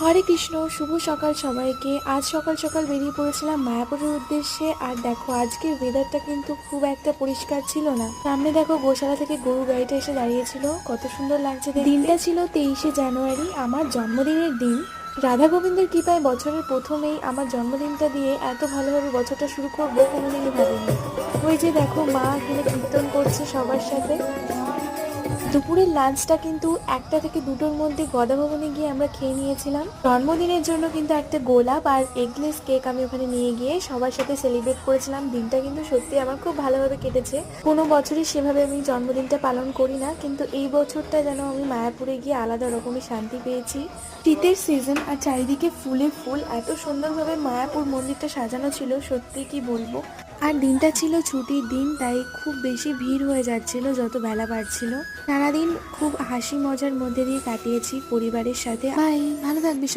হরে কৃষ্ণ, শুভ সকাল সবাইকে। আজ সকাল সকাল বেরিয়ে পড়েছিলাম মায়াপুরের উদ্দেশ্যে। আর দেখো আজকের ওয়েদারটা কিন্তু খুব একটা পরিষ্কার ছিল না। সামনে দেখো গোশালা থেকে গরু গাড়িটা এসে দাঁড়িয়েছিল, কত সুন্দর লাগছে দেখতে। দিনটা ছিল 23শে জানুয়ারি, আমার জন্মদিনের দিন। রাধা গোবিন্দের কৃপায় বছরের প্রথমেই আমার জন্মদিনটা দিয়ে এত ভালোভাবে বছরটা শুরু করবো কোনোদিনই ভাবিনি। ওই যে দেখো মা এখানে কীর্তন করছে সবার সাথে। দুপুরের লাঞ্চটা কিন্তু 1টা থেকে 2টোর মধ্যে গদা ভবনে গিয়ে আমরা খেয়ে নিয়েছিলাম। জন্মদিনের জন্য কিন্তু একটা গোলাপ আর এগলেস কেক আমি ওখানে নিয়ে গিয়ে সবার সাথে সেলিব্রেট করেছিলাম। দিনটা কিন্তু সত্যি আমার খুব ভালোভাবে কেটেছে। কোনো বছরই সেভাবে আমি জন্মদিনটা পালন করি না, কিন্তু এই বছরটা যেন আমি মায়াপুরে গিয়ে আলাদা রকমের শান্তি পেয়েছি। শীতের সিজন আর চারিদিকে ফুলে ফুল, এত সুন্দরভাবে মায়াপুর মন্দিরটা সাজানো ছিল, সত্যি কি বলবো। আর দিনটা ছিল ছুটির দিন, তাই খুব বেশি ভিড় হয়ে যাচ্ছিল যত বেলা বাড়ছিল। সারাদিন খুব হাসি মজার মধ্যে দিয়ে কাটিয়েছি পরিবারের সাথে। ভালো থাকবি।